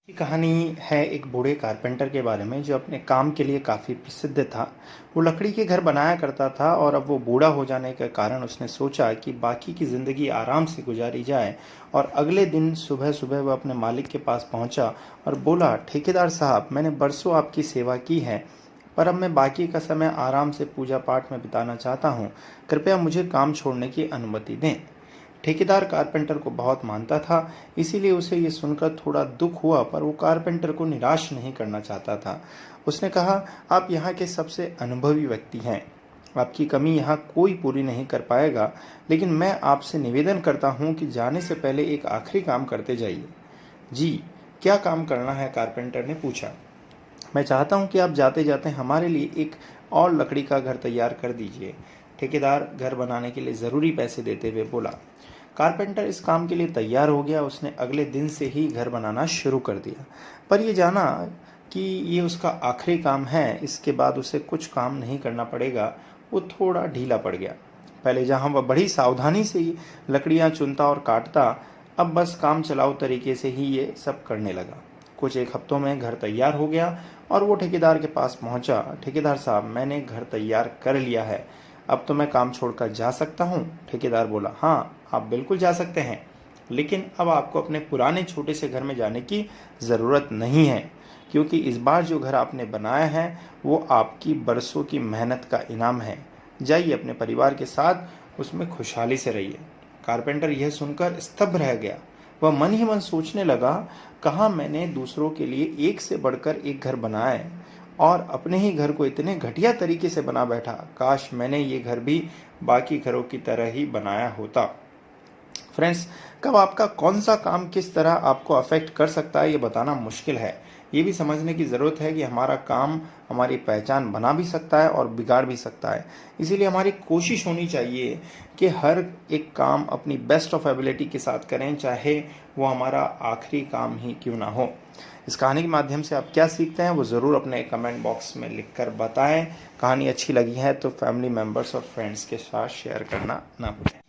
ये कहानी है एक बूढ़े कारपेंटर के बारे में जो अपने काम के लिए काफ़ी प्रसिद्ध था। वो लकड़ी के घर बनाया करता था और अब वो बूढ़ा हो जाने के कारण उसने सोचा कि बाकी की ज़िंदगी आराम से गुजारी जाए। और अगले दिन सुबह सुबह वह अपने मालिक के पास पहुंचा और बोला, ठेकेदार साहब, मैंने बरसों आपकी सेवा की है, पर अब मैं बाकी का समय आराम से पूजा पाठ में बिताना चाहता हूँ। कृपया मुझे काम छोड़ने की अनुमति दें। ठेकेदार कारपेंटर को बहुत मानता था, इसीलिए उसे ये सुनकर थोड़ा दुख हुआ, पर वो कारपेंटर को निराश नहीं करना चाहता था। उसने कहा, आप यहाँ के सबसे अनुभवी व्यक्ति हैं, आपकी कमी यहाँ कोई पूरी नहीं कर पाएगा, लेकिन मैं आपसे निवेदन करता हूँ कि जाने से पहले एक आखिरी काम करते जाइए। जी, क्या काम करना है? कारपेंटर ने पूछा। मैं चाहता हूँ कि आप जाते जाते हमारे लिए एक और लकड़ी का घर तैयार कर दीजिए। ठेकेदार घर बनाने के लिए ज़रूरी पैसे देते हुए बोला। कारपेंटर इस काम के लिए तैयार हो गया। उसने अगले दिन से ही घर बनाना शुरू कर दिया, पर यह जाना कि ये उसका आखिरी काम है, इसके बाद उसे कुछ काम नहीं करना पड़ेगा, वो थोड़ा ढीला पड़ गया। पहले जहाँ वह बड़ी सावधानी से ही लकड़ियाँ चुनता और काटता, अब बस काम चलाऊ तरीके से ही ये सब करने लगा। कुछ एक हफ्तों में घर तैयार हो गया और वो ठेकेदार के पास पहुंचा। ठेकेदार साहब, मैंने घर तैयार कर लिया है, अब तो मैं काम छोड़कर जा सकता हूँ? ठेकेदार बोला, हाँ, आप बिल्कुल जा सकते हैं, लेकिन अब आपको अपने पुराने छोटे से घर में जाने की ज़रूरत नहीं है, क्योंकि इस बार जो घर आपने बनाया है वो आपकी बरसों की मेहनत का इनाम है। जाइए, अपने परिवार के साथ उसमें खुशहाली से रहिए। कारपेंटर यह सुनकर स्तब्ध रह गया। वह मन ही मन सोचने लगा, कहाँ मैंने दूसरों के लिए एक से बढ़कर एक घर बनाया है और अपने ही घर को इतने घटिया तरीके से बना बैठा। काश मैंने ये घर भी बाकी घरों की तरह ही बनाया होता। फ्रेंड्स, कब आपका कौन सा काम किस तरह आपको अफेक्ट कर सकता है ये बताना मुश्किल है। ये भी समझने की ज़रूरत है कि हमारा काम हमारी पहचान बना भी सकता है और बिगाड़ भी सकता है। इसीलिए हमारी कोशिश होनी चाहिए कि हर एक काम अपनी बेस्ट ऑफ एबिलिटी के साथ करें, चाहे वो हमारा आखिरी काम ही क्यों ना हो। इस कहानी के माध्यम से आप क्या सीखते हैं वो ज़रूर अपने कमेंट बॉक्स में लिखकर बताएं। कहानी अच्छी लगी है तो फैमिली मेम्बर्स और फ्रेंड्स के साथ शेयर करना ना भूलें।